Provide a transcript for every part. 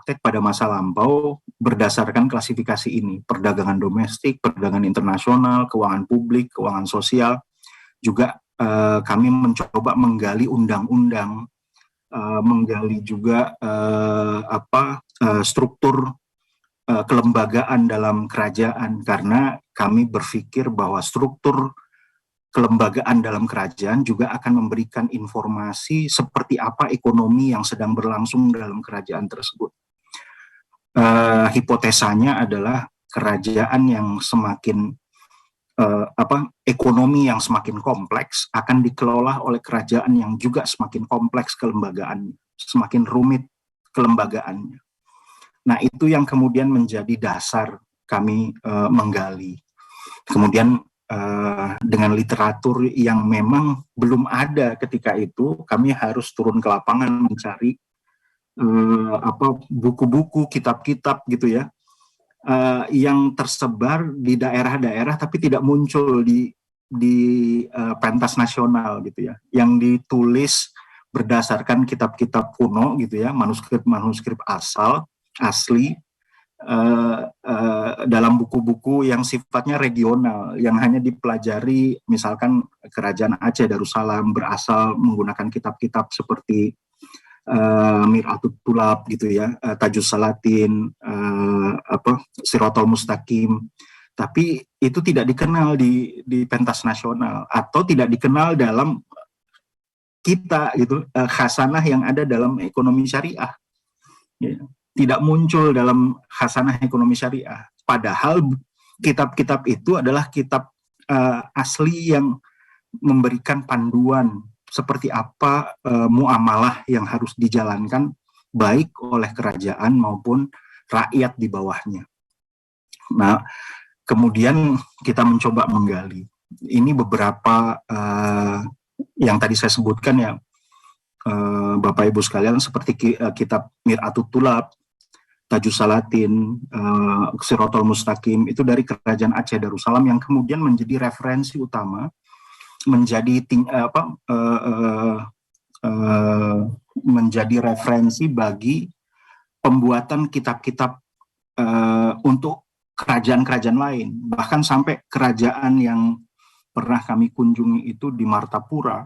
praktek pada masa lampau berdasarkan klasifikasi ini, perdagangan domestik, perdagangan internasional, keuangan publik, keuangan sosial. Juga kami mencoba menggali undang-undang, menggali juga struktur kelembagaan dalam kerajaan, karena kami berpikir bahwa struktur kelembagaan dalam kerajaan juga akan memberikan informasi seperti apa ekonomi yang sedang berlangsung dalam kerajaan tersebut. Hipotesanya adalah kerajaan yang semakin ekonomi yang semakin kompleks akan dikelola oleh kerajaan yang juga semakin kompleks kelembagaannya, semakin rumit kelembagaannya. Nah, itu yang kemudian menjadi dasar kami menggali. Kemudian dengan literatur yang memang belum ada ketika itu, kami harus turun ke lapangan mencari buku-buku, kitab-kitab gitu ya, yang tersebar di daerah-daerah tapi tidak muncul di pentas nasional gitu ya, yang ditulis berdasarkan kitab-kitab kuno gitu ya, manuskrip asli, dalam buku-buku yang sifatnya regional, yang hanya dipelajari, misalkan Kerajaan Aceh Darussalam berasal menggunakan kitab-kitab seperti Mir'atut Tulab gitu ya, Tajus Salatin, Sirotol Mustaqim, tapi itu tidak dikenal di pentas nasional atau tidak dikenal dalam kita gitu, khasanah yang ada dalam ekonomi syariah. Ya. Tidak muncul dalam khasanah ekonomi syariah. Padahal kitab-kitab itu adalah kitab asli yang memberikan panduan seperti apa muamalah yang harus dijalankan baik oleh kerajaan maupun rakyat di bawahnya. Nah, kemudian kita mencoba menggali. Ini beberapa yang tadi saya sebutkan ya, Bapak Ibu sekalian, seperti kitab Mir'atut Tulab, Tajus Salatin, Sirotol Mustaqim, itu dari Kerajaan Aceh Darussalam yang kemudian menjadi referensi utama, menjadi referensi bagi pembuatan kitab-kitab untuk kerajaan-kerajaan lain. Bahkan sampai kerajaan yang pernah kami kunjungi itu di Martapura,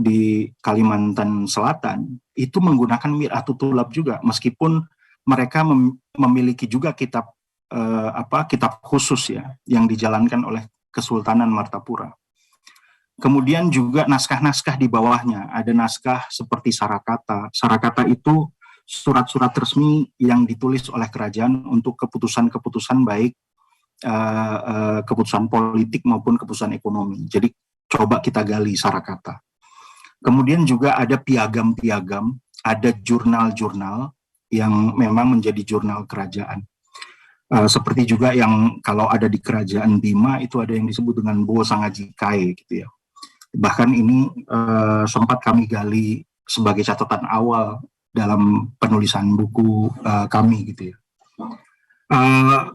di Kalimantan Selatan, itu menggunakan Mir'atut Tulab juga, meskipun mereka memiliki juga kitab kitab khusus ya yang dijalankan oleh Kesultanan Martapura. Kemudian juga naskah-naskah di bawahnya, ada naskah seperti Sarakata. Sarakata itu surat-surat resmi yang ditulis oleh kerajaan untuk keputusan-keputusan baik keputusan politik maupun keputusan ekonomi. Jadi coba kita gali Sarakata. Kemudian juga ada piagam-piagam, ada jurnal-jurnal yang memang menjadi jurnal kerajaan. Seperti juga yang kalau ada di Kerajaan Bima itu ada yang disebut dengan Bo Sangajikai gitu ya. Bahkan ini sempat kami gali sebagai catatan awal dalam penulisan buku kami gitu ya.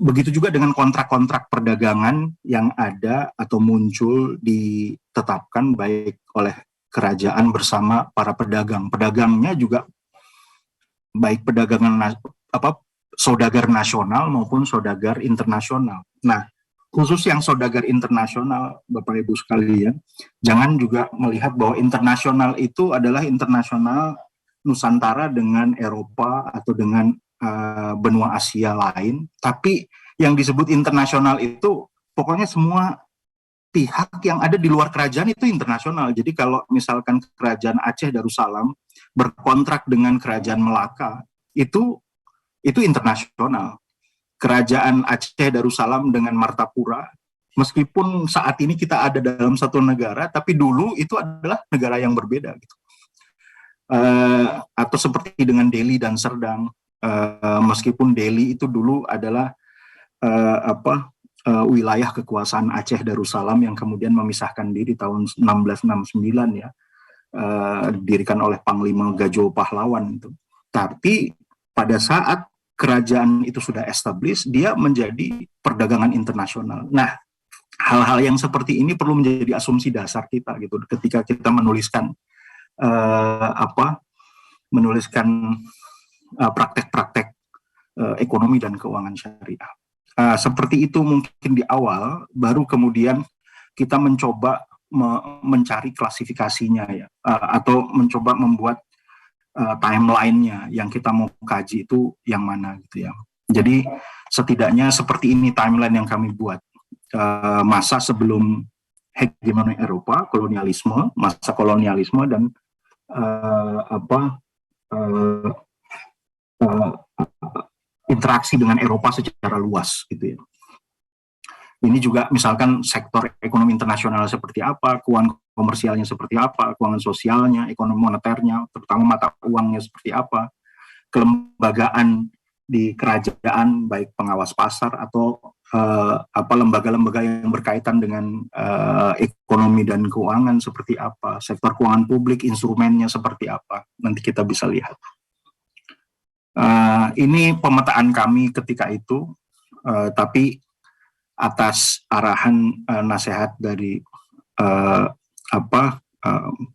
Begitu juga dengan kontrak-kontrak perdagangan yang ada atau muncul ditetapkan baik oleh kerajaan bersama para pedagang. Pedagangnya juga baik pedagangan saudagar nasional maupun saudagar internasional. Nah, khusus yang saudagar internasional, Bapak Ibu sekalian, jangan juga melihat bahwa internasional itu adalah internasional Nusantara dengan Eropa atau dengan benua Asia lain, tapi yang disebut internasional itu pokoknya semua pihak yang ada di luar kerajaan itu internasional. Jadi kalau misalkan Kerajaan Aceh Darussalam berkontrak dengan Kerajaan Melaka, itu internasional. Kerajaan Aceh Darussalam dengan Martapura, meskipun saat ini kita ada dalam satu negara, tapi dulu itu adalah negara yang berbeda gitu. Atau seperti dengan Delhi dan Serdang, meskipun Delhi itu dulu adalah wilayah kekuasaan Aceh Darussalam yang kemudian memisahkan diri tahun 1669 ya, didirikan oleh Panglima Gajo Pahlawan itu. Tapi pada saat kerajaan itu sudah established, dia menjadi perdagangan internasional. Nah, hal-hal yang seperti ini perlu menjadi asumsi dasar kita gitu ketika kita menuliskan praktek-praktek ekonomi dan keuangan syariah. Seperti itu mungkin di awal, baru kemudian kita mencoba mencari klasifikasinya ya, atau mencoba membuat timeline-nya yang kita mau kaji itu yang mana gitu ya. Jadi setidaknya seperti ini timeline yang kami buat. Masa sebelum hegemoni Eropa, kolonialisme, masa kolonialisme dan interaksi dengan Eropa secara luas gitu ya. Ini juga misalkan sektor ekonomi internasional seperti apa, keuangan komersialnya seperti apa, keuangan sosialnya, ekonomi moneternya, terutama mata uangnya seperti apa, kelembagaan di kerajaan baik pengawas pasar atau lembaga-lembaga yang berkaitan dengan ekonomi dan keuangan seperti apa, sektor keuangan publik instrumennya seperti apa, nanti kita bisa lihat. Ini pemetaan kami ketika itu, tapi atas arahan nasihat dari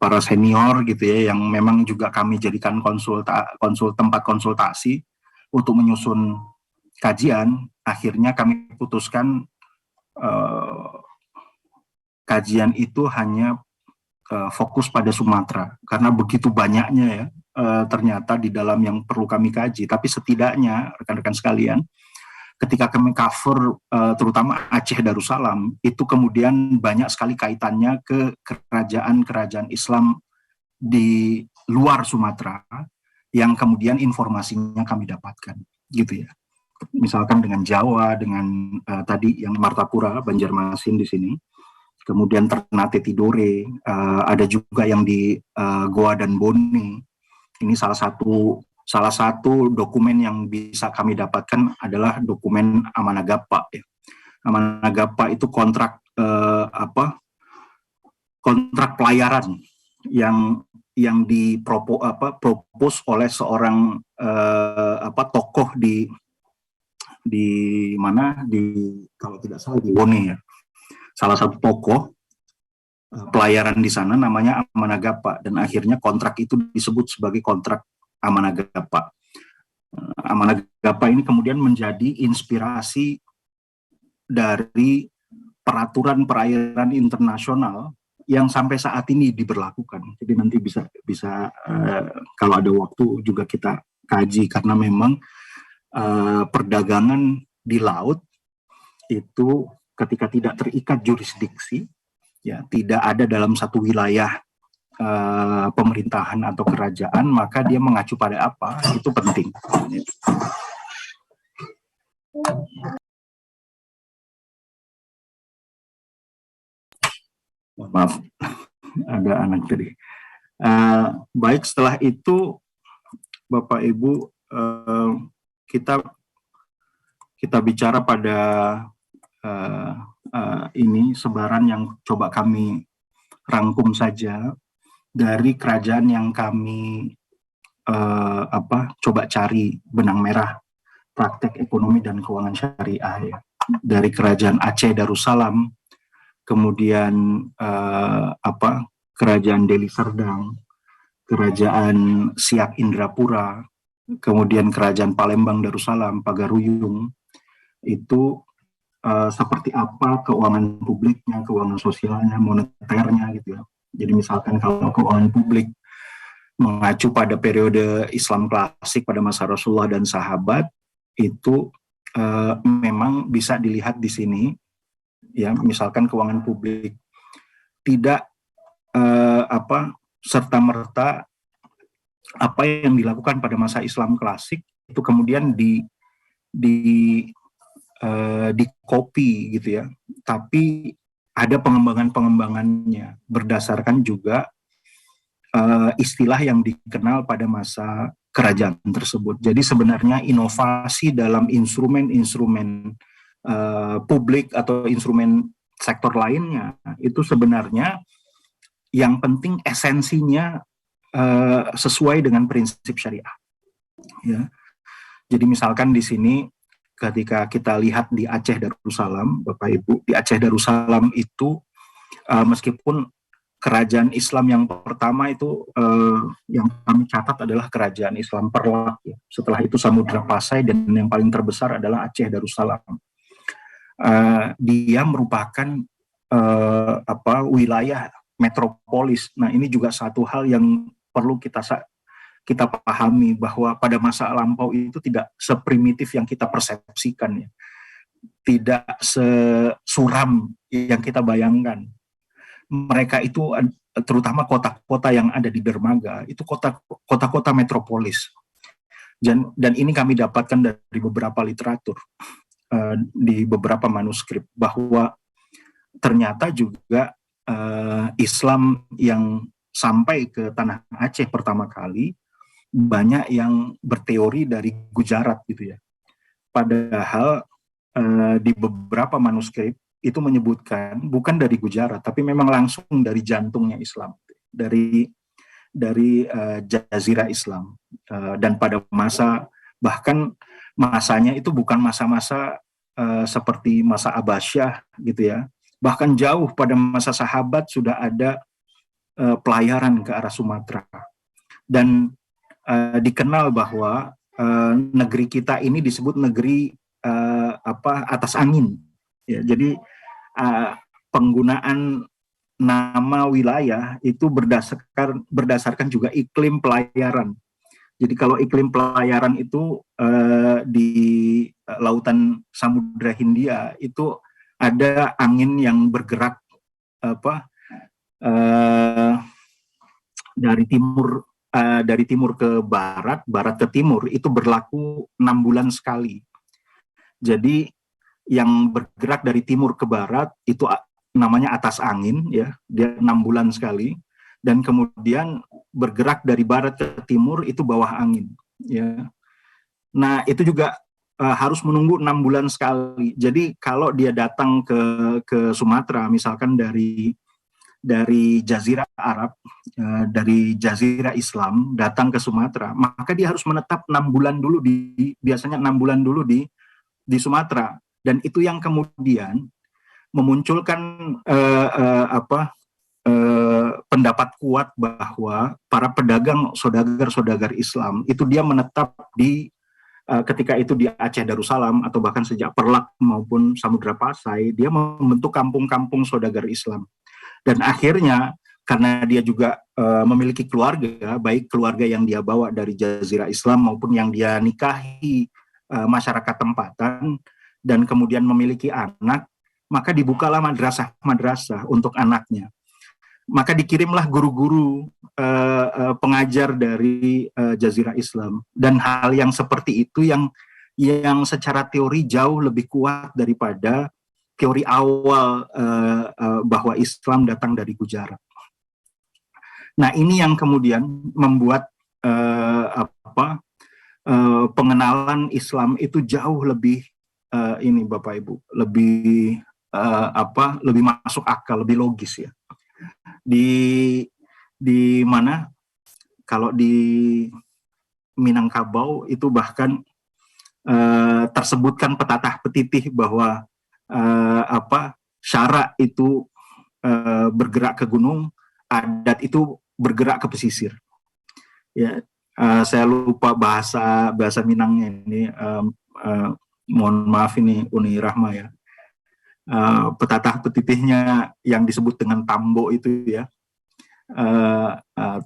para senior gitu ya, yang memang juga kami jadikan tempat konsultasi untuk menyusun kajian. Akhirnya kami putuskan kajian itu hanya fokus pada Sumatera, karena begitu banyaknya ya ternyata di dalam yang perlu kami kaji. Tapi setidaknya rekan-rekan sekalian, ketika kami cover terutama Aceh Darussalam, itu kemudian banyak sekali kaitannya ke kerajaan-kerajaan Islam di luar Sumatera yang kemudian informasinya kami dapatkan gitu ya. Misalkan dengan Jawa, dengan tadi yang Martapura, Banjarmasin di sini, kemudian Ternate Tidore, ada juga yang di Goa dan Bone. Ini salah satu dokumen yang bisa kami dapatkan adalah dokumen Amanagapa. Ya. Amanagapa itu kontrak pelayaran yang propose oleh seorang tokoh di mana, kalau tidak salah di Bone ya. Salah satu tokoh pelayaran di sana namanya Amanagapa, dan akhirnya kontrak itu disebut sebagai kontrak Amanagapa. Amanagapa ini kemudian menjadi inspirasi dari peraturan perairan internasional yang sampai saat ini diberlakukan. Jadi nanti bisa kalau ada waktu juga kita kaji, karena memang perdagangan di laut itu ketika tidak terikat jurisdiksi, ya tidak ada dalam satu wilayah pemerintahan atau kerajaan, maka dia mengacu pada apa, itu penting. Maaf, ada anak tadi. Baik, setelah itu Bapak Ibu, kita bicara pada ini sebaran yang coba kami rangkum saja dari kerajaan yang kami coba cari benang merah praktek ekonomi dan keuangan syariah ya. Dari kerajaan Aceh Darussalam, kemudian kerajaan Deli Serdang, kerajaan Siak Indrapura, kemudian kerajaan Palembang Darussalam, Pagaruyung, itu seperti apa keuangan publiknya, keuangan sosialnya, moneternya gitu ya. Jadi misalkan kalau keuangan publik mengacu pada periode Islam klasik pada masa Rasulullah dan sahabat, itu memang bisa dilihat di sini ya. Misalkan keuangan publik tidak serta-merta apa yang dilakukan pada masa Islam klasik itu kemudian di-copy gitu ya, tapi ada pengembangannya berdasarkan juga istilah yang dikenal pada masa kerajaan tersebut. Jadi sebenarnya inovasi dalam instrumen-instrumen publik atau instrumen sektor lainnya itu sebenarnya yang penting esensinya sesuai dengan prinsip syariah. Ya. Jadi misalkan di sini ketika kita lihat di Aceh Darussalam, Bapak Ibu, di Aceh Darussalam itu meskipun kerajaan Islam yang pertama itu yang kami catat adalah kerajaan Islam Perlak. Ya. Setelah itu Samudra Pasai dan yang paling terbesar adalah Aceh Darussalam. Dia merupakan wilayah metropolis. Nah ini juga satu hal yang perlu kita pahami bahwa pada masa lampau itu tidak seprimitif yang kita persepsikan, ya. Tidak sesuram yang kita bayangkan. Mereka itu terutama kota-kota yang ada di dermaga itu kota-kota metropolis. Dan ini kami dapatkan dari beberapa literatur, di beberapa manuskrip, bahwa ternyata juga Islam yang sampai ke tanah Aceh pertama kali banyak yang berteori dari Gujarat gitu ya. Padahal di beberapa manuskrip itu menyebutkan bukan dari Gujarat, tapi memang langsung dari jantungnya Islam, dari Jazirah Islam. Dan pada bahkan masanya itu bukan masa-masa seperti masa Abbasiyah gitu ya. Bahkan jauh pada masa sahabat sudah ada pelayaran ke arah Sumatera. Dan dikenal bahwa negeri kita ini disebut negeri atas angin. Ya, jadi penggunaan nama wilayah itu berdasarkan juga iklim pelayaran. Jadi kalau iklim pelayaran itu di lautan Samudra Hindia itu ada angin yang bergerak dari timur ke barat, barat ke timur itu berlaku 6 bulan sekali. Jadi yang bergerak dari timur ke barat itu namanya atas angin, ya, dia 6 bulan sekali. Dan kemudian bergerak dari barat ke timur itu bawah angin, ya. Nah itu juga harus menunggu 6 bulan sekali. Jadi kalau dia datang ke Sumatera, misalkan dari Jazirah Arab, dari Jazirah Islam datang ke Sumatera, maka dia harus menetap 6 bulan dulu biasanya 6 bulan dulu di Sumatera. Dan itu yang kemudian memunculkan pendapat kuat bahwa para pedagang saudagar Islam itu dia menetap ketika itu di Aceh Darussalam atau bahkan sejak Perlak maupun Samudra Pasai, dia membentuk kampung-kampung saudagar Islam. Dan akhirnya karena dia juga memiliki keluarga, baik keluarga yang dia bawa dari Jazirah Islam maupun yang dia nikahi masyarakat tempatan, dan kemudian memiliki anak, maka dibukalah madrasah untuk anaknya. Maka dikirimlah guru-guru pengajar dari Jazirah Islam. Dan hal yang seperti itu yang secara teori jauh lebih kuat daripada teori awal bahwa Islam datang dari Gujarat. Nah ini yang kemudian membuat pengenalan Islam itu jauh lebih ini Bapak Ibu, lebih lebih masuk akal, lebih logis ya. Di mana kalau di Minangkabau itu bahkan tersebutkan petatah petitih bahwa syara itu bergerak ke gunung, adat itu bergerak ke pesisir. Ya, saya lupa bahasa Minangnya ini. Mohon maaf ini Uni Rahma ya. Petatah petitihnya yang disebut dengan tambo itu ya.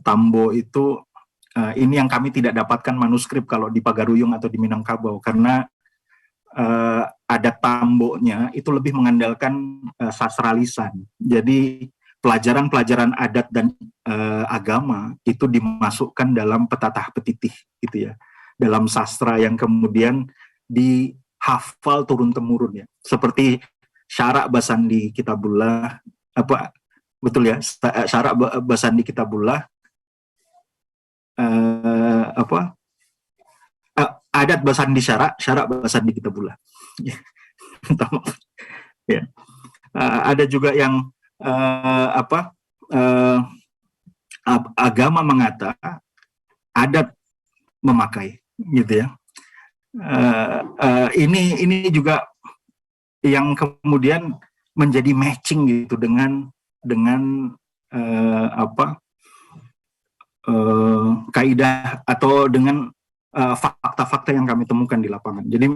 Tambo itu ini yang kami tidak dapatkan manuskrip kalau di Pagaruyung atau di Minangkabau, karena adat tambonya itu lebih mengandalkan sastra lisan. Jadi pelajaran-pelajaran adat dan agama itu dimasukkan dalam petatah petitih gitu ya, dalam sastra yang kemudian dihafal turun-temurun ya, seperti Syarak Basandi Kitabullah, betul ya, Syarak Basandi Kitabullah, adat Basandi Syarak Basandi Kitabullah. Ya. Ada juga yang agama mengata, adat memakai, gitu ya. Ini juga yang kemudian menjadi matching gitu dengan apa kaidah atau dengan fakta-fakta yang kami temukan di lapangan. Jadi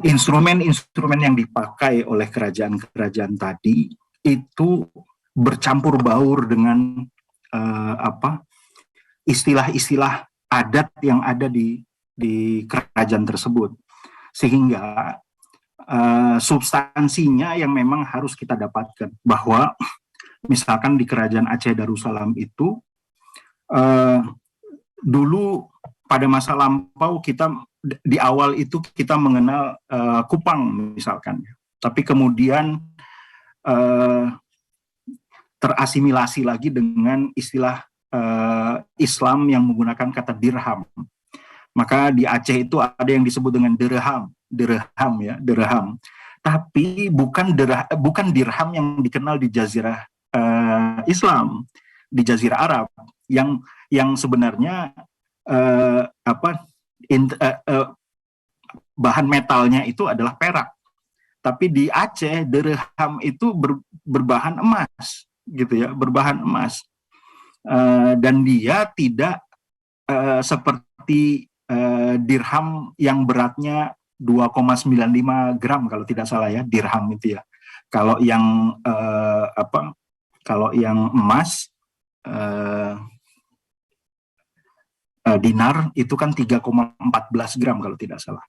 instrumen-instrumen yang dipakai oleh kerajaan-kerajaan tadi itu bercampur baur dengan istilah-istilah adat yang ada di kerajaan tersebut, sehingga substansinya yang memang harus kita dapatkan, bahwa misalkan di kerajaan Aceh Darussalam itu dulu pada masa lampau kita di awal itu kita mengenal kupang misalkan, tapi kemudian terasimilasi lagi dengan istilah Islam yang menggunakan kata dirham. Maka di Aceh itu ada yang disebut dengan dirham ya, dirham. Tapi bukan dirham yang dikenal di jazirah Islam, di jazirah Arab, yang sebenarnya bahan metalnya itu adalah perak. Tapi di Aceh dirham itu berbahan emas, gitu ya, berbahan emas. Dan dia tidak seperti dirham yang beratnya 2,95 gram kalau tidak salah ya, dirham itu ya. Kalau yang kalau yang emas dinar itu kan 3,14 gram kalau tidak salah.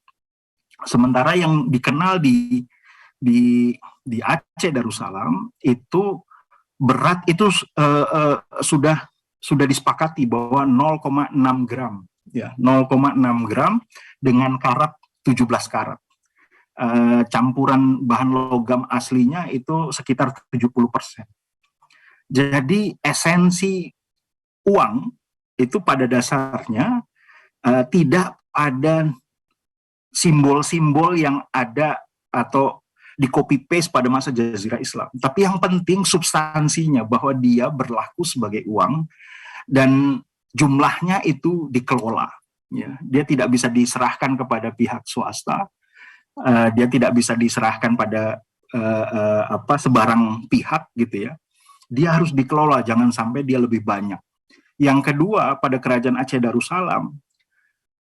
Sementara yang dikenal di Aceh Darussalam itu berat itu sudah disepakati bahwa 0,6 gram ya, 0,6 gram dengan karat 17 karat. Campuran bahan logam aslinya itu sekitar 70%. Jadi esensi uang itu pada dasarnya tidak ada simbol-simbol yang ada atau di copy paste pada masa jazirah Islam. Tapi yang penting substansinya, bahwa dia berlaku sebagai uang dan jumlahnya itu dikelola. Ya. Dia tidak bisa diserahkan kepada pihak swasta, dia tidak bisa diserahkan pada sebarang pihak gitu ya. Dia harus dikelola, jangan sampai dia lebih banyak. Yang kedua, pada kerajaan Aceh Darussalam,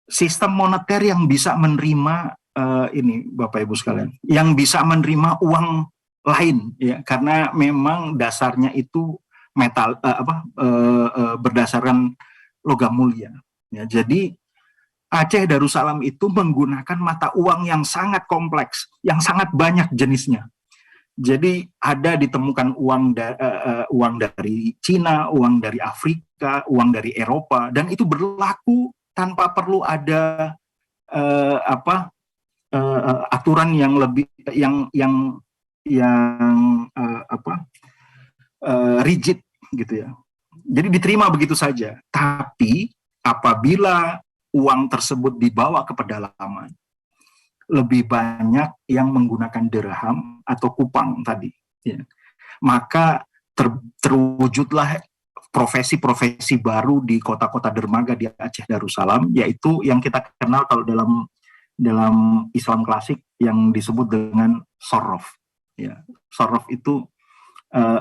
sistem moneter yang bisa menerima ini Bapak Ibu sekalian, yang bisa menerima uang lain ya, karena memang dasarnya itu metal berdasarkan logam mulia ya. Jadi Aceh Darussalam itu menggunakan mata uang yang sangat kompleks, yang sangat banyak jenisnya. Jadi ada ditemukan uang dari Cina, uang dari Afrika, uang dari Eropa, dan itu berlaku tanpa perlu ada aturan yang lebih rigid gitu ya. Jadi diterima begitu saja. Tapi apabila uang tersebut dibawa ke pedalaman, lebih banyak yang menggunakan dirham atau kupang tadi, ya. Maka terwujudlah profesi-profesi baru di kota-kota dermaga di Aceh Darussalam, yaitu yang kita kenal kalau dalam Islam klasik yang disebut dengan sorof. Ya, sorof itu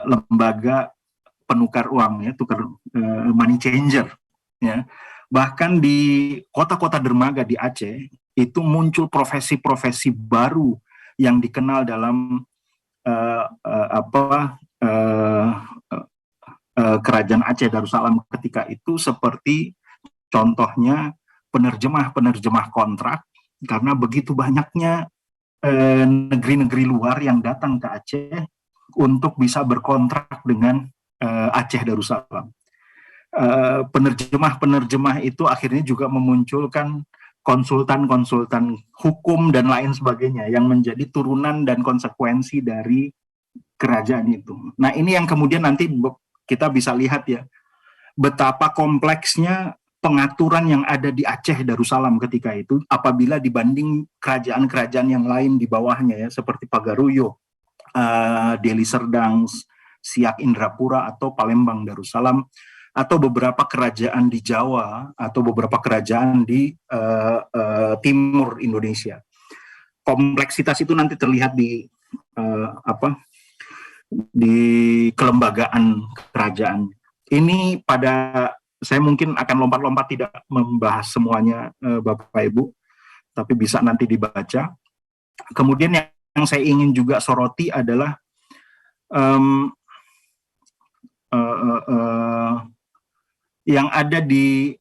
lembaga penukar uang, ya, money changer. Ya. Bahkan di kota-kota dermaga di Aceh itu muncul profesi-profesi baru yang dikenal dalam kerajaan Aceh Darussalam ketika itu, seperti contohnya penerjemah kontrak, karena begitu banyaknya negeri-negeri luar yang datang ke Aceh untuk bisa berkontrak dengan Aceh Darussalam. Penerjemah itu akhirnya juga memunculkan konsultan-konsultan hukum dan lain sebagainya yang menjadi turunan dan konsekuensi dari kerajaan itu. Nah, ini yang kemudian nanti kita bisa lihat ya, betapa kompleksnya pengaturan yang ada di Aceh Darussalam ketika itu apabila dibanding kerajaan-kerajaan yang lain di bawahnya ya, seperti Pagaruyo, Deli Serdang, Siak Indrapura atau Palembang Darussalam, atau beberapa kerajaan di Jawa atau beberapa kerajaan di timur Indonesia. Kompleksitas itu nanti terlihat di kelembagaan kerajaan. Ini saya mungkin akan lompat-lompat tidak membahas semuanya Bapak Ibu, tapi bisa nanti dibaca. Kemudian yang saya ingin juga soroti adalah yang ada di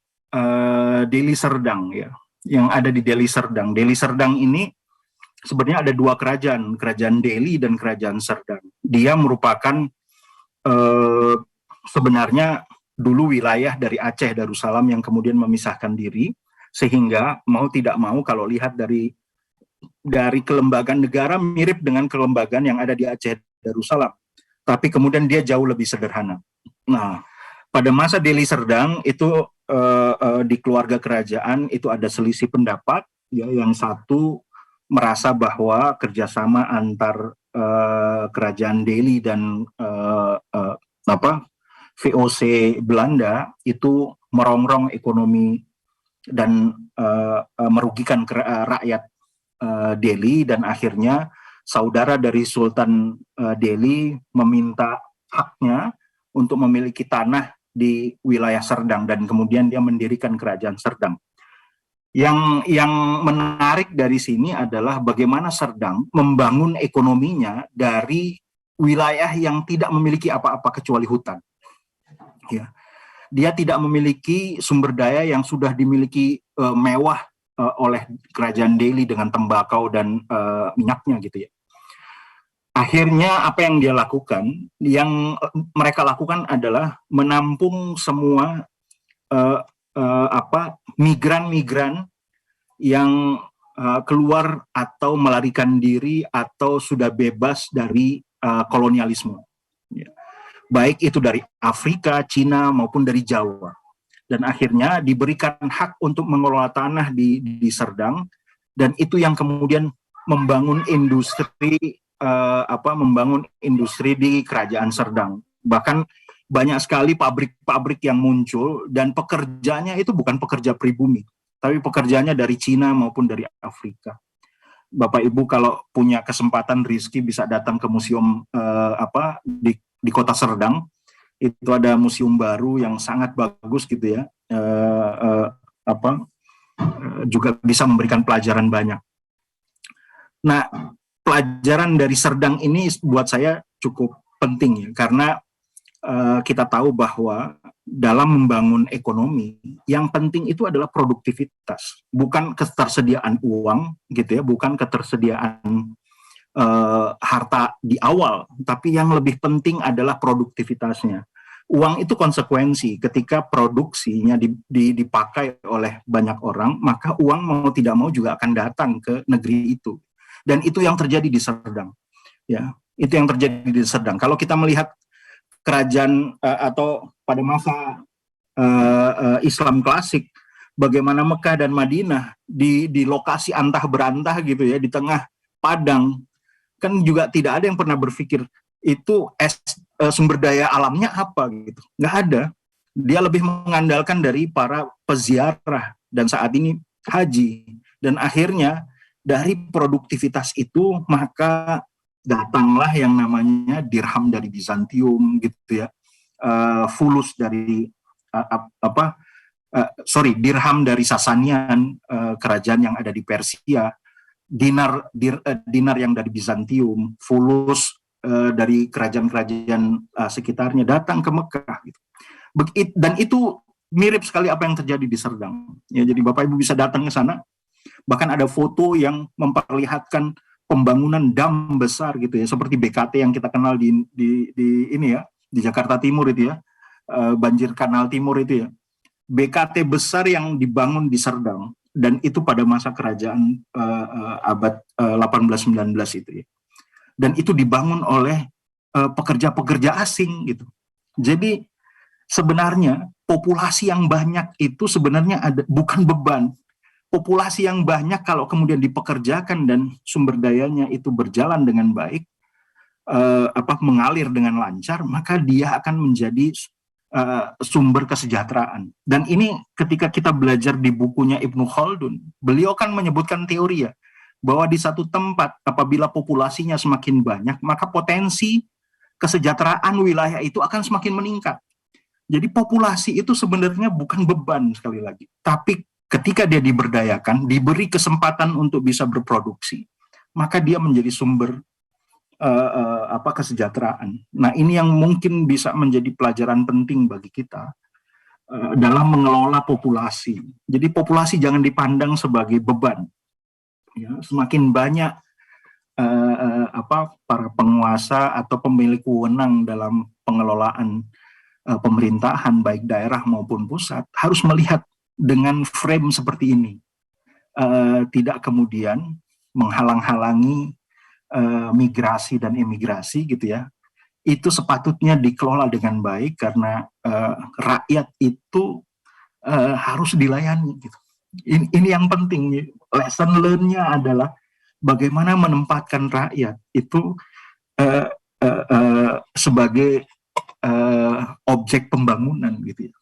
Deli Serdang ya, yang ada di Deli Serdang. Deli Serdang ini sebenarnya ada dua kerajaan, kerajaan Deli dan kerajaan Serdang. Dia merupakan sebenarnya dulu wilayah dari Aceh Darussalam yang kemudian memisahkan diri, sehingga mau tidak mau kalau lihat dari kelembagaan negara mirip dengan kelembagaan yang ada di Aceh Darussalam, tapi kemudian dia jauh lebih sederhana. Nah, pada masa Deli Serdang itu di keluarga kerajaan itu ada selisih pendapat, ya, yang satu merasa bahwa kerjasama antar kerajaan Deli dan VOC Belanda itu merongrong ekonomi dan merugikan rakyat Deli, dan akhirnya saudara dari Sultan Deli meminta haknya untuk memiliki tanah di wilayah Serdang, dan kemudian dia mendirikan kerajaan Serdang. Yang menarik dari sini adalah bagaimana Serdang membangun ekonominya dari wilayah yang tidak memiliki apa-apa kecuali hutan. Ya. Dia tidak memiliki sumber daya yang sudah dimiliki mewah oleh kerajaan Deli dengan tembakau dan minyaknya gitu ya. Akhirnya apa yang dia lakukan, yang mereka lakukan adalah menampung semua migran-migran yang keluar atau melarikan diri atau sudah bebas dari kolonialisme, ya. Baik itu dari Afrika, Cina maupun dari Jawa. Dan akhirnya diberikan hak untuk mengelola tanah di Serdang, dan itu yang kemudian membangun industri di kerajaan Serdang. Bahkan banyak sekali pabrik-pabrik yang muncul, dan pekerjanya itu bukan pekerja pribumi, tapi pekerjanya dari Cina maupun dari Afrika. Bapak Ibu kalau punya kesempatan, Rizky bisa datang ke museum di kota Serdang. Itu ada museum baru yang sangat bagus gitu ya. Juga bisa memberikan pelajaran banyak. Nah, pelajaran dari Serdang ini buat saya cukup penting ya, karena kita tahu bahwa dalam membangun ekonomi yang penting itu adalah produktivitas, bukan ketersediaan uang gitu ya, bukan ketersediaan harta di awal, tapi yang lebih penting adalah produktivitasnya. Uang itu konsekuensi. Ketika produksinya dipakai oleh banyak orang, maka uang mau tidak mau juga akan datang ke negeri itu. Dan itu yang terjadi di Serdang. Ya, itu yang terjadi di Serdang. Kalau kita melihat kerajaan atau pada masa Islam klasik, bagaimana Mekah dan Madinah di lokasi antah berantah gitu ya, di tengah padang, kan juga tidak ada yang pernah berpikir itu sumber daya alamnya apa gitu, nggak ada. Dia lebih mengandalkan dari para peziarah dan saat ini haji, dan akhirnya dari produktivitas itu maka datanglah yang namanya dirham dari Bizantium gitu ya, fulus dari dirham dari Sasanian, kerajaan yang ada di Persia, dinar yang dari Bizantium, fulus dari kerajaan-kerajaan sekitarnya datang ke Mekah gitu. Dan itu mirip sekali apa yang terjadi di Serdang. Ya, jadi Bapak Ibu bisa datang ke sana. Bahkan ada foto yang memperlihatkan pembangunan dam besar gitu ya, seperti BKT yang kita kenal di ini ya, di Jakarta Timur itu ya, banjir kanal timur itu ya. BKT besar yang dibangun di Serdang, dan itu pada masa kerajaan abad 18-19 itu ya. Dan itu dibangun oleh pekerja-pekerja asing gitu. Jadi sebenarnya populasi yang banyak itu sebenarnya bukan beban. Populasi yang banyak kalau kemudian dipekerjakan dan sumber dayanya itu berjalan dengan baik, mengalir dengan lancar, maka dia akan menjadi sumber kesejahteraan. Dan ini ketika kita belajar di bukunya Ibnu Khaldun, beliau kan menyebutkan teori ya, bahwa di satu tempat apabila populasinya semakin banyak, maka potensi kesejahteraan wilayah itu akan semakin meningkat. Jadi populasi itu sebenarnya bukan beban sekali lagi, tapi ketika dia diberdayakan, diberi kesempatan untuk bisa berproduksi, maka dia menjadi sumber kesejahteraan. Nah, ini yang mungkin bisa menjadi pelajaran penting bagi kita dalam mengelola populasi. Jadi populasi jangan dipandang sebagai beban. Ya, semakin banyak para penguasa atau pemilik wewenang dalam pengelolaan pemerintahan baik daerah maupun pusat harus melihat dengan frame seperti ini, tidak kemudian menghalang-halangi migrasi dan imigrasi gitu ya. Itu sepatutnya dikelola dengan baik karena rakyat itu harus dilayani gitu. Ini yang penting. Lesson learn-nya adalah bagaimana menempatkan rakyat itu sebagai objek pembangunan gitu ya.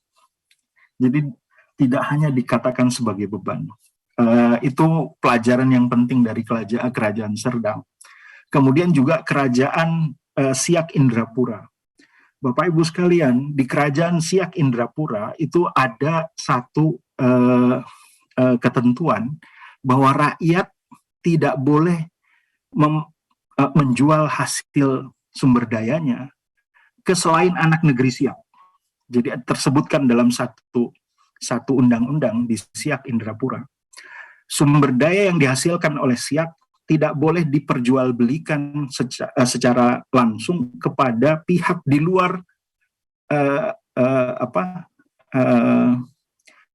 Jadi tidak hanya dikatakan sebagai beban. Itu pelajaran yang penting dari kerajaan Serdang. Kemudian juga kerajaan Siak Indrapura. Bapak Ibu sekalian, di kerajaan Siak Indrapura itu ada satu ketentuan bahwa rakyat tidak boleh menjual hasil sumber dayanya ke selain anak negeri Siak. Jadi tersebutkan dalam satu undang-undang di Siak Indrapura. Sumber daya yang dihasilkan oleh Siak tidak boleh diperjualbelikan secara langsung kepada pihak di luar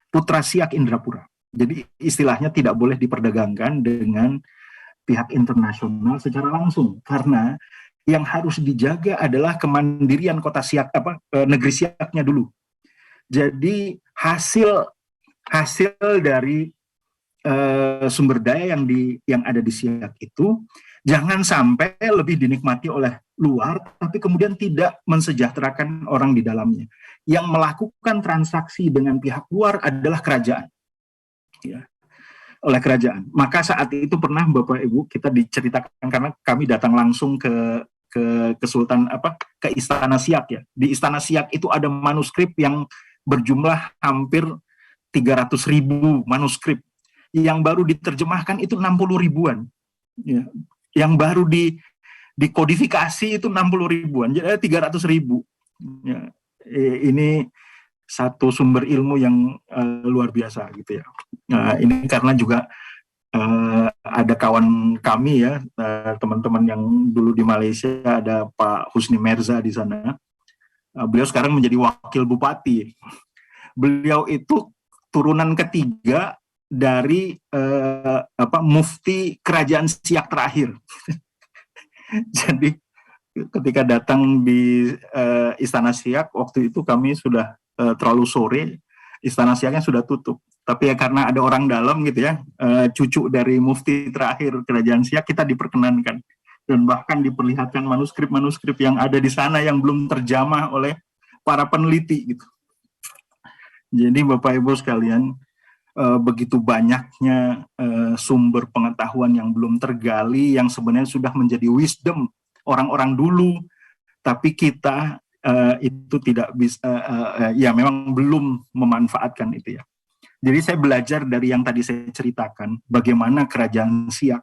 putra Siak Indrapura. Jadi istilahnya tidak boleh diperdagangkan dengan pihak internasional secara langsung, karena yang harus dijaga adalah kemandirian kota Siak, negeri Siaknya dulu. Jadi hasil dari sumber daya yang ada di Siak itu jangan sampai lebih dinikmati oleh luar, tapi kemudian tidak mensejahterakan orang di dalamnya. Yang melakukan transaksi dengan pihak luar adalah kerajaan, ya, oleh kerajaan. Maka saat itu pernah Bapak Ibu kita diceritakan, karena kami datang langsung ke Istana Siak ya. Di Istana Siak itu ada manuskrip yang berjumlah hampir 300.000 manuskrip. Yang baru diterjemahkan itu 60 ribuan. Ya. Yang baru dikodifikasi itu 60 ribuan, jadi 300.000. Ya. Ini satu sumber ilmu yang luar biasa gitu ya. Ini karena juga ada kawan kami ya, teman-teman yang dulu di Malaysia, ada Pak Husni Merza di sana. Beliau sekarang menjadi wakil bupati. Beliau itu turunan ketiga dari mufti kerajaan Siak terakhir. Jadi ketika datang di Istana Siak, waktu itu kami sudah terlalu sore, Istana Siaknya sudah tutup. Tapi ya karena ada orang dalam gitu ya, cucu dari mufti terakhir kerajaan Siak, kita diperkenankan. Dan bahkan diperlihatkan manuskrip-manuskrip yang ada di sana yang belum terjamah oleh para peneliti gitu. Jadi Bapak Ibu sekalian, begitu banyaknya sumber pengetahuan yang belum tergali, yang sebenarnya sudah menjadi wisdom orang-orang dulu, tapi kita itu tidak bisa, ya memang belum memanfaatkan itu ya. Jadi saya belajar dari yang tadi saya ceritakan, bagaimana kerajaan Siak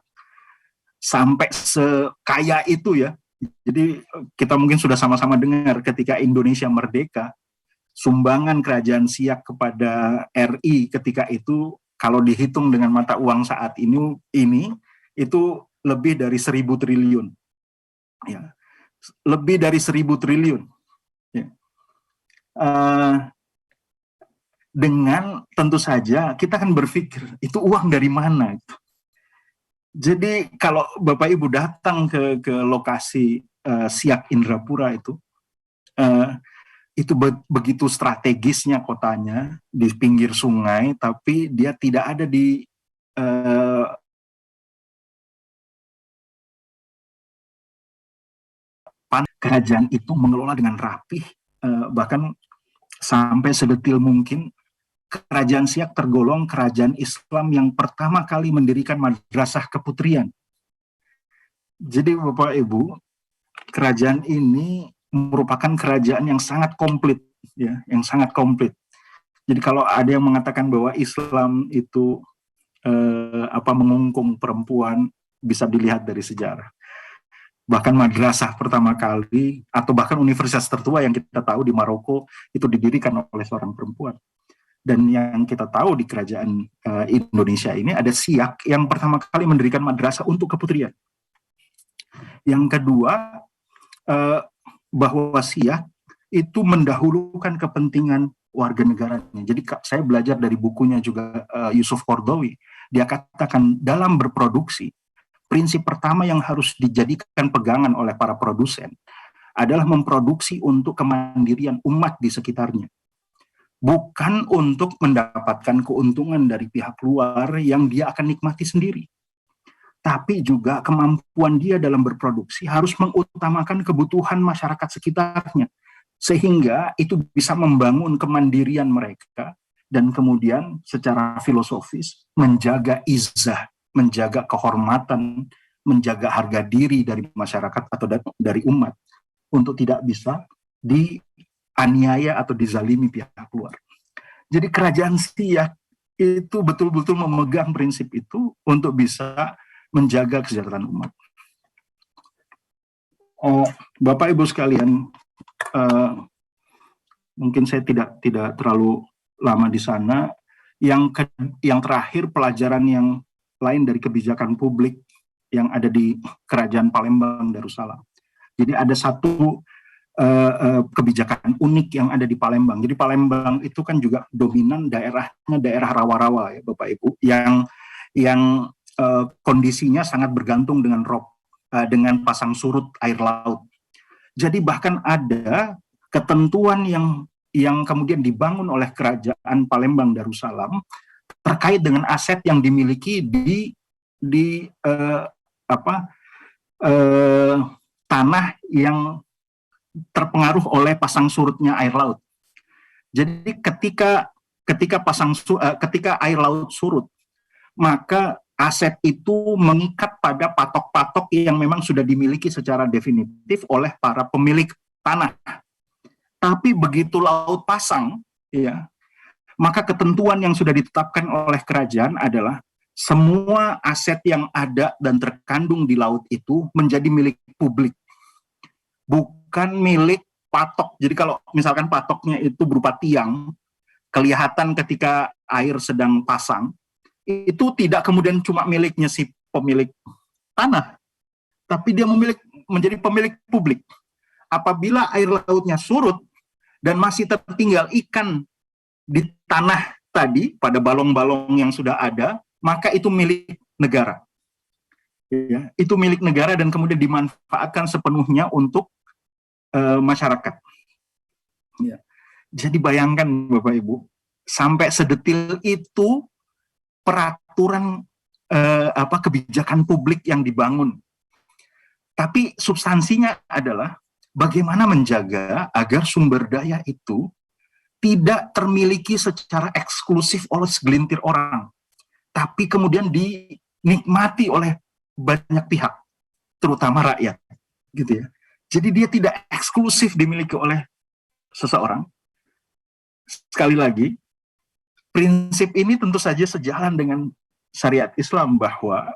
sampai sekaya itu ya. Jadi kita mungkin sudah sama-sama dengar ketika Indonesia merdeka, sumbangan kerajaan Siak kepada RI ketika itu kalau dihitung dengan mata uang saat ini itu lebih dari 1.000 triliun, ya, lebih dari 1.000 triliun. Ya. Dengan tentu saja kita akan berpikir itu uang dari mana itu. Jadi kalau Bapak Ibu datang ke lokasi Siak Indrapura itu begitu strategisnya kotanya di pinggir sungai, tapi dia tidak ada di kerajaan itu mengelola dengan rapih, bahkan sampai sedetil mungkin. Kerajaan Siak tergolong kerajaan Islam yang pertama kali mendirikan madrasah keputrian. Jadi Bapak Ibu, kerajaan ini merupakan kerajaan yang sangat komplit, ya, yang sangat komplit. Jadi kalau ada yang mengatakan bahwa Islam itu mengungkung perempuan, bisa dilihat dari sejarah. Bahkan madrasah pertama kali atau bahkan universitas tertua yang kita tahu di Maroko itu didirikan oleh seorang perempuan. Dan yang kita tahu di kerajaan Indonesia ini ada Siak yang pertama kali mendirikan madrasah untuk keputrian. Yang kedua, bahwa Siak itu mendahulukan kepentingan warga negaranya. Jadi saya belajar dari bukunya juga Yusuf Qaradawi. Dia katakan dalam berproduksi, prinsip pertama yang harus dijadikan pegangan oleh para produsen adalah memproduksi untuk kemandirian umat di sekitarnya. Bukan untuk mendapatkan keuntungan dari pihak luar yang dia akan nikmati sendiri. Tapi juga kemampuan dia dalam berproduksi harus mengutamakan kebutuhan masyarakat sekitarnya. Sehingga itu bisa membangun kemandirian mereka dan kemudian secara filosofis menjaga izzah, menjaga kehormatan, menjaga harga diri dari masyarakat atau dari umat untuk tidak bisa dianiaya atau dizalimi pihak luar. Jadi kerajaan Siak itu betul-betul memegang prinsip itu untuk bisa menjaga kesejahteraan umat. Bapak Ibu sekalian, mungkin saya tidak terlalu lama di sana. Yang terakhir, pelajaran yang lain dari kebijakan publik yang ada di Kerajaan Palembang Darussalam. Jadi ada satu kebijakan unik yang ada di Palembang. Jadi Palembang itu kan juga dominan daerahnya daerah rawa-rawa ya Bapak Ibu, yang kondisinya sangat bergantung dengan dengan pasang surut air laut. Jadi bahkan ada ketentuan yang kemudian dibangun oleh Kerajaan Palembang Darussalam terkait dengan aset yang dimiliki di tanah yang terpengaruh oleh pasang surutnya air laut. Jadi ketika air laut surut, maka aset itu mengikat pada patok-patok yang memang sudah dimiliki secara definitif oleh para pemilik tanah. Tapi begitu laut pasang, ya, maka ketentuan yang sudah ditetapkan oleh kerajaan adalah semua aset yang ada dan terkandung di laut itu menjadi milik publik, bukan milik patok. Jadi kalau misalkan patoknya itu berupa tiang, kelihatan ketika air sedang pasang, itu tidak kemudian cuma miliknya si pemilik tanah, tapi dia menjadi pemilik publik. Apabila air lautnya surut dan masih tertinggal ikan di tanah tadi pada balong-balong yang sudah ada, maka itu milik negara. Ya, itu milik negara dan kemudian dimanfaatkan sepenuhnya untuk masyarakat. Ya. Jadi bayangkan Bapak Ibu, sampai sedetil itu peraturan kebijakan publik yang dibangun. Tapi substansinya adalah bagaimana menjaga agar sumber daya itu tidak termiliki secara eksklusif oleh segelintir orang, tapi kemudian dinikmati oleh banyak pihak, terutama rakyat, gitu ya. Jadi dia tidak eksklusif dimiliki oleh seseorang. Sekali lagi, prinsip ini tentu saja sejalan dengan syariat Islam bahwa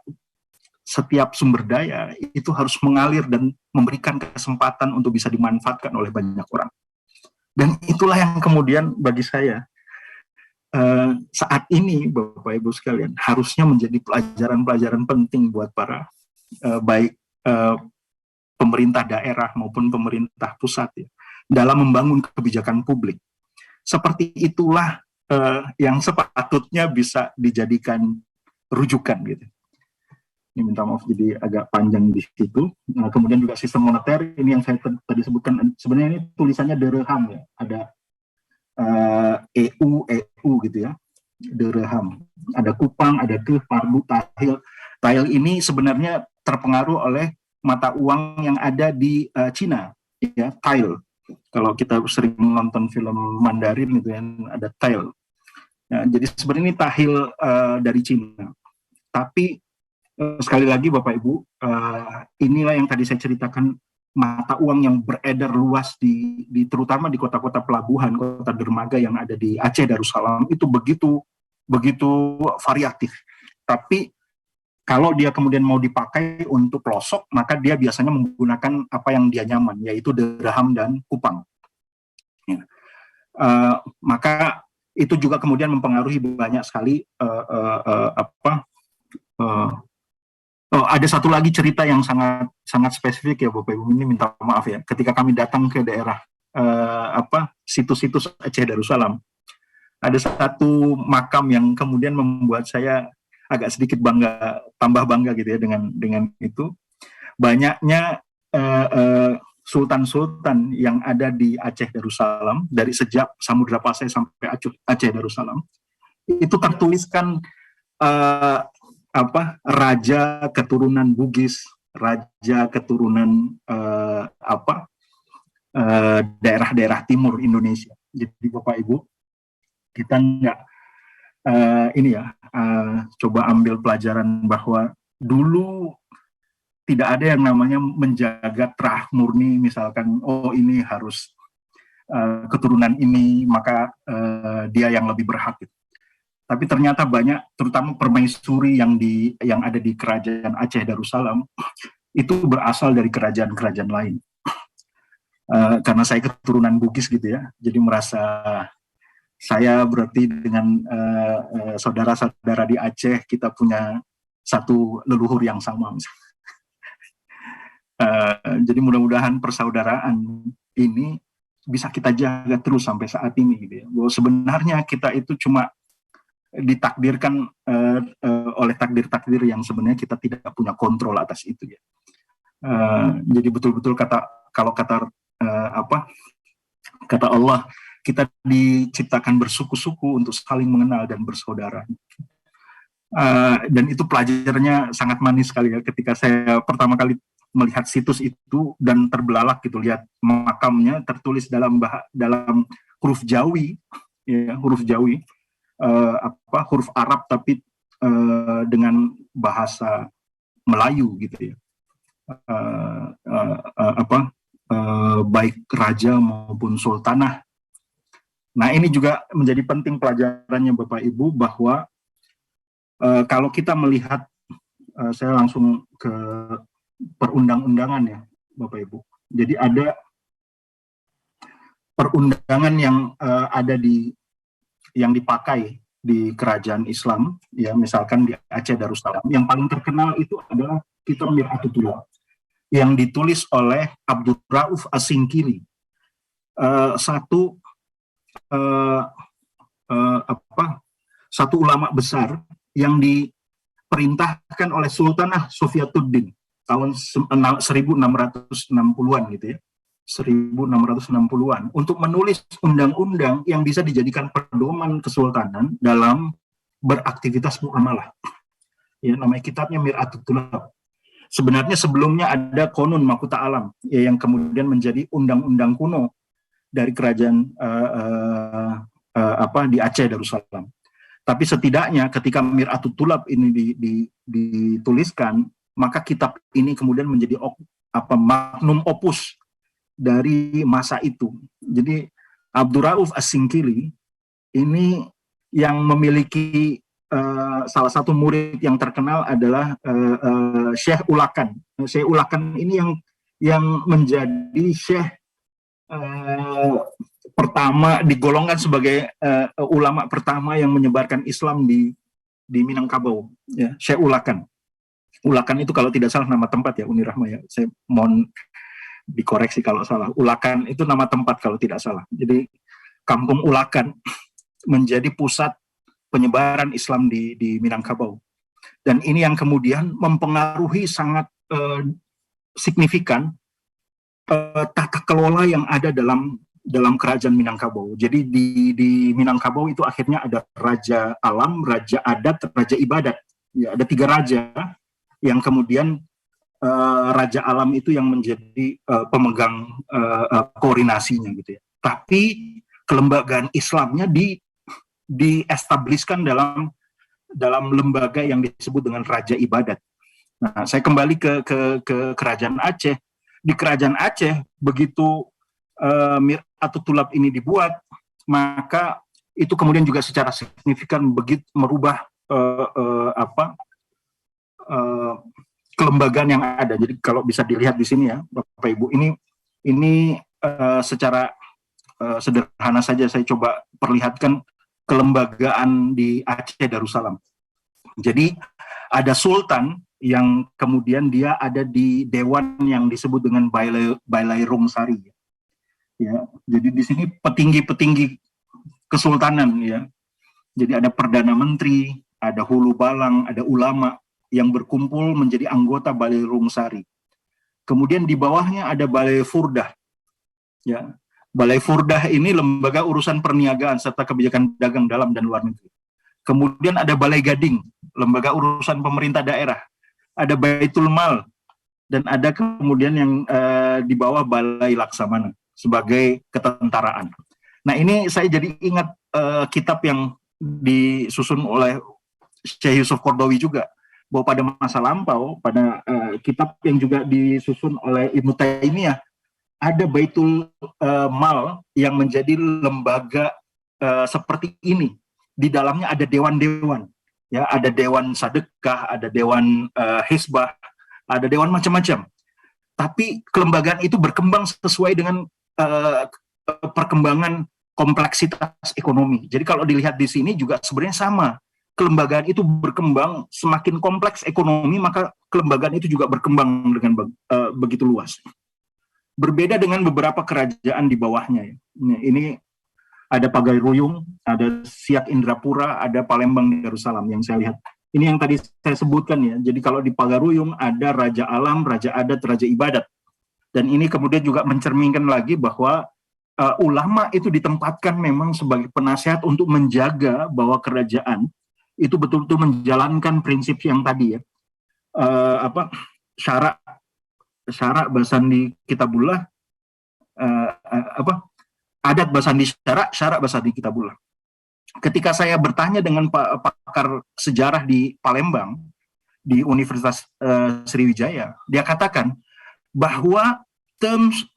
setiap sumber daya itu harus mengalir dan memberikan kesempatan untuk bisa dimanfaatkan oleh banyak orang. Dan itulah yang kemudian bagi saya saat ini Bapak Ibu sekalian harusnya menjadi pelajaran-pelajaran penting buat para baik pemerintah daerah maupun pemerintah pusat ya, dalam membangun kebijakan publik. Seperti itulah yang sepatutnya bisa dijadikan rujukan gitu. Ini minta maaf jadi agak panjang di situ. Nah, kemudian juga sistem moneter ini yang saya tadi sebutkan, sebenarnya ini tulisannya dirham ya, ada EU gitu ya, dirham. Ada kupang, ada pardu, tahil. Tahil ini sebenarnya terpengaruh oleh mata uang yang ada di Cina, ya, tahil. Kalau kita sering nonton film Mandarin itu yang ada tahil. Nah, jadi sebenarnya ini tahil dari Cina. Tapi sekali lagi Bapak Ibu, inilah yang tadi saya ceritakan mata uang yang beredar luas terutama di kota-kota pelabuhan, kota dermaga yang ada di Aceh Darussalam itu begitu variatif. Tapi kalau dia kemudian mau dipakai untuk pelosok, maka dia biasanya menggunakan apa yang dia nyaman, yaitu dirham dan kupang. Ya. Maka itu juga kemudian mempengaruhi banyak sekali ada satu lagi cerita yang sangat spesifik ya Bapak Ibu, ini minta maaf ya. Ketika kami datang ke daerah situs-situs Aceh Darussalam, ada satu makam yang kemudian membuat saya agak sedikit tambah bangga gitu ya dengan itu. Banyaknya sultan-sultan yang ada di Aceh Darussalam dari sejak Samudra Pasai sampai Aceh Darussalam itu tertuliskan raja keturunan Bugis, raja keturunan daerah-daerah timur Indonesia. Jadi Bapak Ibu, kita nggak coba ambil pelajaran bahwa dulu tidak ada yang namanya menjaga terah murni, misalkan ini harus keturunan ini maka dia yang lebih berhak gitu. Tapi ternyata banyak, terutama permaisuri yang ada di kerajaan Aceh Darussalam itu berasal dari kerajaan-kerajaan lain. Karena saya keturunan Bugis gitu ya, jadi merasa saya berarti dengan saudara-saudara di Aceh kita punya satu leluhur yang sama. Jadi mudah-mudahan persaudaraan ini bisa kita jaga terus sampai saat ini gitu ya. Bahwa sebenarnya kita itu cuma ditakdirkan oleh takdir-takdir yang sebenarnya kita tidak punya kontrol atas itu ya. Jadi betul-betul kata Allah, kita diciptakan bersuku-suku untuk saling mengenal dan bersaudara. Dan itu pelajarannya sangat manis sekali ya ketika saya pertama kali melihat situs itu dan terbelalak gitu, lihat makamnya tertulis dalam huruf Jawi ya, huruf Arab tapi dengan bahasa Melayu gitu ya. Baik raja maupun sultanah. Nah, ini juga menjadi penting pelajarannya Bapak Ibu bahwa kalau kita melihat, saya langsung ke perundang-undangan ya Bapak Ibu. Jadi ada perundangan yang yang dipakai di kerajaan Islam, ya misalkan di Aceh Darussalam. Yang paling terkenal itu adalah Kitab Mir'atut-Tulab yang ditulis oleh Abdul Rauf As-Singkili, satu ulama besar yang diperintahkan oleh Sultanah Sofiyatuddin tahun 1660-an gitu ya. 1660-an untuk menulis undang-undang yang bisa dijadikan pedoman kesultanan dalam beraktivitas muamalah. Ya, namanya kitabnya Mir'atut-Tulab. Sebenarnya sebelumnya ada Qonun Makuta Alam ya, yang kemudian menjadi undang-undang kuno dari kerajaan di Aceh Darussalam. Tapi setidaknya ketika Mir'atut-Tulab ini dituliskan, maka kitab ini kemudian menjadi magnum opus dari masa itu. Jadi Abdul Rauf As-Singkili ini yang memiliki salah satu murid yang terkenal adalah Syekh Ulakan. Syekh Ulakan ini yang menjadi Syekh pertama, digolongkan sebagai ulama pertama yang menyebarkan Islam di Minangkabau. Ya, Syekh Ulakan. Ulakan itu kalau tidak salah nama tempat ya, Uni Rahma ya. Saya mohon dikoreksi kalau salah. Ulakan itu nama tempat kalau tidak salah. Jadi Kampung Ulakan menjadi pusat penyebaran Islam di Minangkabau. Dan ini yang kemudian mempengaruhi sangat signifikan tata kelola yang ada dalam kerajaan Minangkabau. Jadi di Minangkabau itu akhirnya ada raja alam, raja adat, raja ibadat. Ya, ada 3 raja yang kemudian raja alam itu yang menjadi pemegang koordinasinya gitu ya. Tapi kelembagaan Islamnya diestabliskan dalam lembaga yang disebut dengan raja ibadat. Nah, saya kembali ke kerajaan Aceh. di kerajaan Aceh begitu Mir'atut Tulab ini dibuat, maka itu kemudian juga secara signifikan begitu merubah kelembagaan yang ada. Jadi kalau bisa dilihat di sini ya, Bapak Ibu, ini secara sederhana saja saya coba perlihatkan kelembagaan di Aceh Darussalam. Jadi ada sultan yang kemudian dia ada di dewan yang disebut dengan Bailai Rumsari. Ya, jadi di sini petinggi-petinggi kesultanan ya. Jadi ada perdana menteri, ada hulu balang, ada ulama yang berkumpul menjadi anggota Balai Rumsari. Kemudian di bawahnya ada Balai Furdah. Ya. Balai Furdah ini lembaga urusan perniagaan serta kebijakan dagang dalam dan luar negeri. Kemudian ada Balai Gading, lembaga urusan pemerintah daerah. Ada Baitul Mal, dan ada kemudian yang di bawah Balai Laksamana sebagai ketentaraan. Nah ini saya jadi ingat kitab yang disusun oleh Syekh Yusuf Qaradawi juga, bahwa pada masa lampau, pada kitab yang juga disusun oleh Ibnu Taimiyah, ada Baitul Mal yang menjadi lembaga seperti ini. Di dalamnya ada dewan-dewan. Ya, ada dewan sedekah, ada dewan hisbah, ada dewan macam-macam. Tapi kelembagaan itu berkembang sesuai dengan perkembangan kompleksitas ekonomi. Jadi kalau dilihat di sini juga sebenarnya sama. Kelembagaan itu berkembang, semakin kompleks ekonomi, maka kelembagaan itu juga berkembang dengan begitu luas. Berbeda dengan beberapa kerajaan di bawahnya. Ya. Ini ada Pagai Ruyung, ada Siak Indrapura, ada Palembang Darussalam yang saya lihat. Ini yang tadi saya sebutkan ya. Jadi kalau di Pagai Ruyung ada Raja Alam, Raja Adat, Raja Ibadat. Dan ini kemudian juga mencerminkan lagi bahwa ulama itu ditempatkan memang sebagai penasehat untuk menjaga bahwa kerajaan itu betul-betul menjalankan prinsip yang tadi ya. Syarak Basandi Kitabullah, adat Basandi syarak Basandi Kitabullah. Ketika saya bertanya dengan pakar sejarah di Palembang, di Universitas Sriwijaya, dia katakan bahwa terms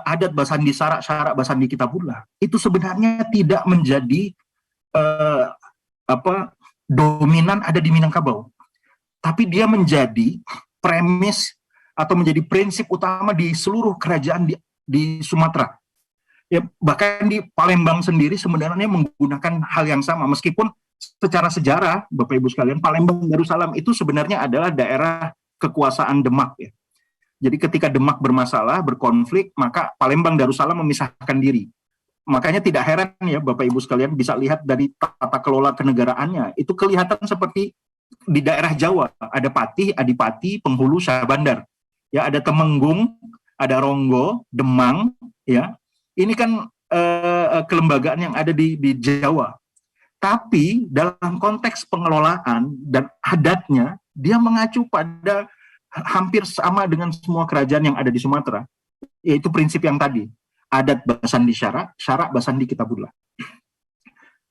adat Basandi syarak Basandi Kitabullah itu sebenarnya tidak menjadi dominan ada di Minangkabau, tapi dia menjadi premis atau menjadi prinsip utama di seluruh kerajaan di Sumatera. Ya, bahkan di Palembang sendiri sebenarnya menggunakan hal yang sama, meskipun secara sejarah, Bapak Ibu sekalian, Palembang Darussalam itu sebenarnya adalah daerah kekuasaan Demak. Ya. Jadi ketika Demak bermasalah, berkonflik, maka Palembang Darussalam memisahkan diri. Makanya tidak heran ya Bapak Ibu sekalian bisa lihat dari tata kelola kenegaraannya, itu kelihatan seperti di daerah Jawa, ada Patih, Adipati, Penghulu, Syahbandar. Ya, ada Temenggung, ada Ronggo, Demang, ya. Ini kan kelembagaan yang ada di Jawa. Tapi dalam konteks pengelolaan dan adatnya, dia mengacu pada hampir sama dengan semua kerajaan yang ada di Sumatera. Yaitu prinsip yang tadi. Adat Basandi syarak Basandi Kitabullah.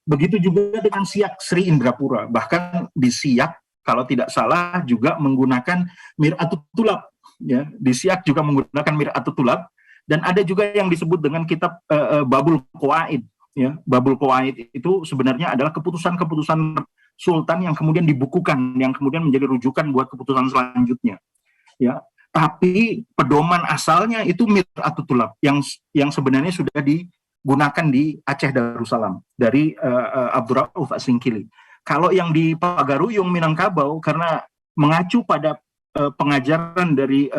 Begitu juga dengan Siak Sri Indrapura. Bahkan di Siak, kalau tidak salah, juga menggunakan Mir'atut Tulab. Ya, di Siak juga menggunakan Mir'atut Tulab. Dan ada juga yang disebut dengan kitab Babul Qawaid. Ya, Babul Qawaid itu sebenarnya adalah keputusan-keputusan sultan yang kemudian dibukukan, yang kemudian menjadi rujukan buat keputusan selanjutnya. Ya, tapi pedoman asalnya itu Mir'atut Tulab yang sebenarnya sudah digunakan di Aceh Darussalam dari Abdurrauf As-Singkili. Kalau yang di Pagaruyung Minangkabau karena mengacu pada pengajaran dari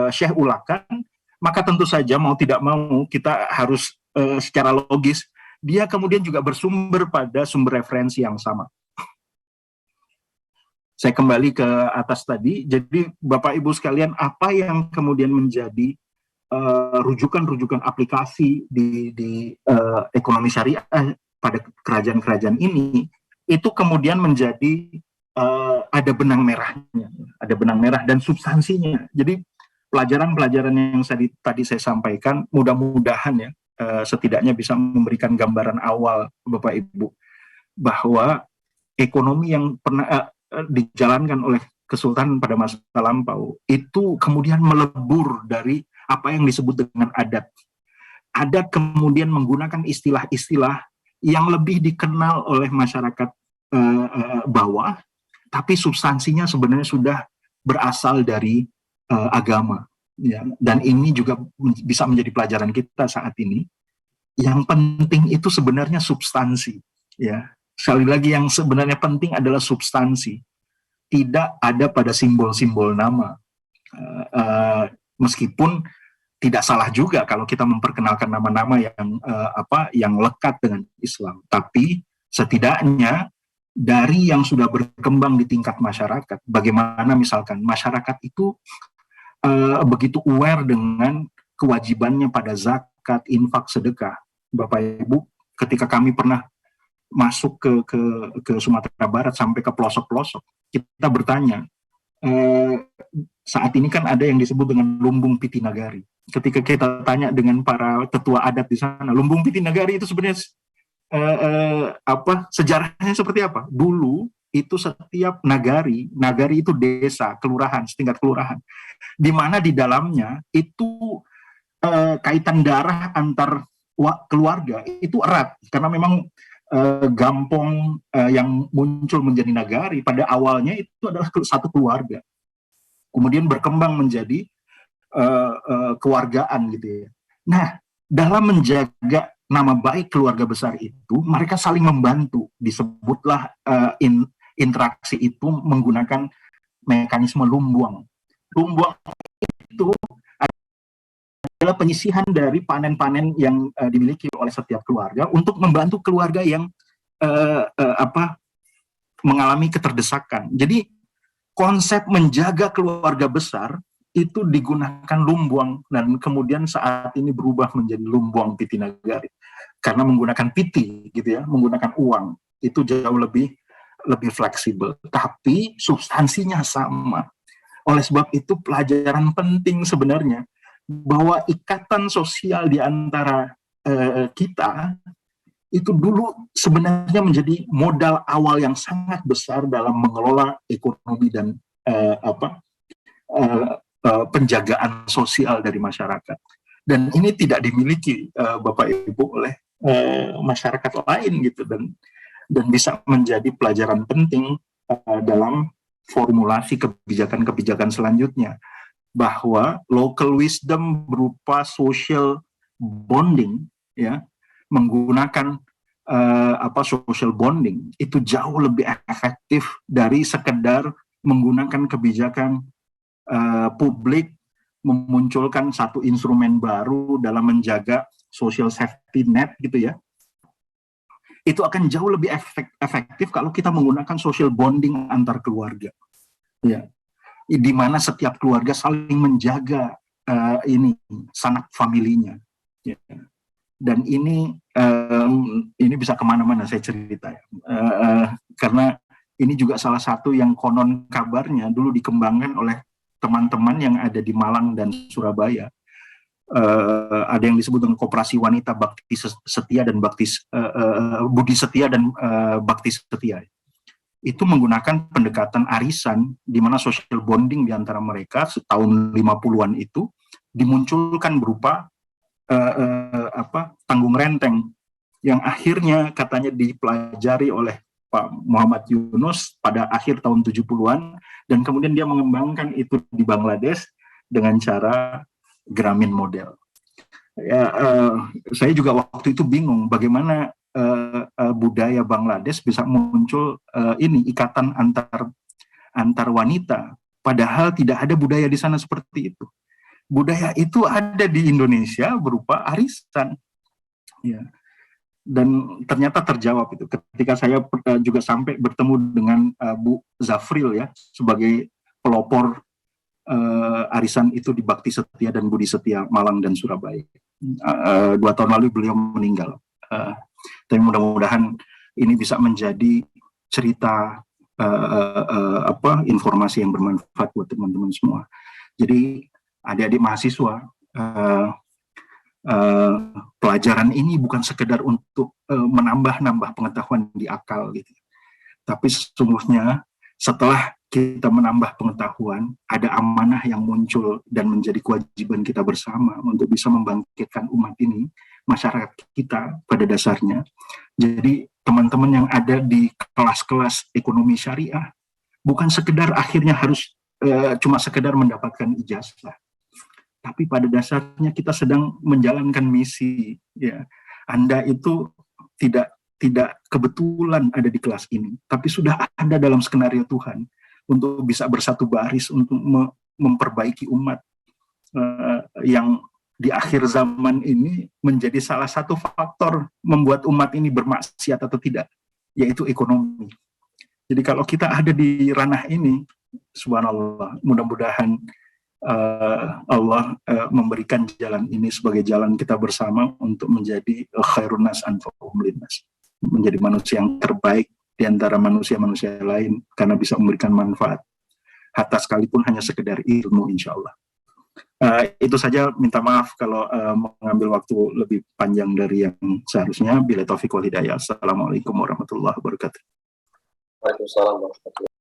Syekh Ulakan, maka tentu saja mau tidak mau kita harus secara logis dia kemudian juga bersumber pada sumber referensi yang sama. Saya kembali ke atas tadi, jadi Bapak Ibu sekalian, apa yang kemudian menjadi rujukan-rujukan aplikasi di ekonomi syariah pada kerajaan-kerajaan ini, itu kemudian menjadi ada benang merah dan substansinya. Jadi pelajaran-pelajaran yang tadi saya sampaikan, mudah-mudahan ya, setidaknya bisa memberikan gambaran awal Bapak Ibu, bahwa ekonomi yang pernah dijalankan oleh kesultanan pada masa lampau itu kemudian melebur dari apa yang disebut dengan adat. Adat kemudian menggunakan istilah-istilah yang lebih dikenal oleh masyarakat bawah, tapi substansinya sebenarnya sudah berasal dari agama. Ya. Dan ini juga bisa menjadi pelajaran kita saat ini. Yang penting itu sebenarnya substansi. Ya. Sekali lagi yang sebenarnya penting adalah substansi. Tidak ada pada simbol-simbol nama. Meskipun tidak salah juga kalau kita memperkenalkan nama-nama yang lekat dengan Islam. Tapi setidaknya dari yang sudah berkembang di tingkat masyarakat, bagaimana misalkan masyarakat itu begitu aware dengan kewajibannya pada zakat, infak, sedekah. Bapak Ibu, ketika kami pernah masuk ke Sumatera Barat sampai ke pelosok-pelosok, kita bertanya, saat ini kan ada yang disebut dengan lumbung piti nagari. Ketika kita tanya dengan para tetua adat di sana, lumbung piti nagari itu sebenarnya sejarahnya seperti apa? Dulu itu setiap nagari itu desa, kelurahan, setingkat kelurahan, di mana di dalamnya itu kaitan darah antar keluarga itu erat, karena memang gampong yang muncul menjadi nagari pada awalnya itu adalah satu keluarga, kemudian berkembang menjadi keluargaan gitu ya. Nah, dalam menjaga nama baik keluarga besar itu, mereka saling membantu. Disebutlah interaksi itu menggunakan mekanisme lumbuang. Lumbuang itu adalah penyisihan dari panen-panen yang dimiliki oleh setiap keluarga untuk membantu keluarga yang mengalami keterdesakan. Jadi konsep menjaga keluarga besar itu digunakan lumbuang, dan kemudian saat ini berubah menjadi lumbuang piti nagari karena menggunakan piti gitu ya, menggunakan uang. Itu jauh lebih fleksibel, tapi substansinya sama. Oleh sebab itu pelajaran penting sebenarnya bahwa ikatan sosial di antara kita itu dulu sebenarnya menjadi modal awal yang sangat besar dalam mengelola ekonomi dan penjagaan sosial dari masyarakat. Dan ini tidak dimiliki Bapak Ibu oleh masyarakat lain gitu, dan bisa menjadi pelajaran penting dalam formulasi kebijakan-kebijakan selanjutnya, bahwa local wisdom berupa social bonding, ya, menggunakan social bonding itu jauh lebih efektif dari sekedar menggunakan kebijakan publik, memunculkan satu instrumen baru dalam menjaga social safety net gitu ya. Itu akan jauh lebih efektif kalau kita menggunakan social bonding antar keluarga, ya, di mana setiap keluarga saling menjaga sanak familinya, ya. Dan ini bisa kemana-mana saya cerita ya. Karena ini juga salah satu yang konon kabarnya dulu dikembangkan oleh teman-teman yang ada di Malang dan Surabaya. Ada yang disebut dengan koperasi wanita bakti setia dan budi setia dan bakti setia. Itu menggunakan pendekatan arisan, di mana social bonding di antara mereka setahun 50-an itu dimunculkan berupa tanggung renteng yang akhirnya katanya dipelajari oleh Pak Muhammad Yunus pada akhir tahun 70-an, dan kemudian dia mengembangkan itu di Bangladesh dengan cara Grameen model. Ya, saya juga waktu itu bingung bagaimana budaya Bangladesh bisa muncul ikatan antar wanita, padahal tidak ada budaya di sana seperti itu. Budaya itu ada di Indonesia berupa arisan, ya. Dan ternyata terjawab itu ketika saya juga sampai bertemu dengan Bu Zafril ya, sebagai pelopor arisan itu di Bakti Setia dan Budi Setia Malang dan Surabaya. 2 tahun lalu beliau meninggal. Tapi mudah-mudahan ini bisa menjadi cerita informasi yang bermanfaat buat teman-teman semua. Jadi adik-adik mahasiswa, pelajaran ini bukan sekedar untuk menambah-nambah pengetahuan di akal gitu, tapi sesungguhnya setelah kita menambah pengetahuan, ada amanah yang muncul dan menjadi kewajiban kita bersama untuk bisa membangkitkan umat ini, masyarakat kita pada dasarnya. Jadi teman-teman yang ada di kelas-kelas ekonomi syariah, bukan sekedar akhirnya harus cuma sekedar mendapatkan ijazah, tapi pada dasarnya kita sedang menjalankan misi. Ya, Anda itu tidak kebetulan ada di kelas ini, tapi sudah ada dalam skenario Tuhan untuk bisa bersatu baris untuk memperbaiki umat yang di akhir zaman ini menjadi salah satu faktor membuat umat ini bermaksiat atau tidak, yaitu ekonomi. Jadi kalau kita ada di ranah ini, subhanallah, mudah-mudahan Allah memberikan jalan ini sebagai jalan kita bersama untuk menjadi khairun nas anfa'uhum linnas, menjadi manusia yang terbaik di antara manusia-manusia lain karena bisa memberikan manfaat, hatta sekalipun hanya sekedar ilmu, insya Allah. Itu saja, minta maaf kalau mengambil waktu lebih panjang dari yang seharusnya. Bila taufiq wal hidayah. Assalamualaikum warahmatullahi wabarakatuh. Waalaikumsalam warahmatullahi wabarakatuh.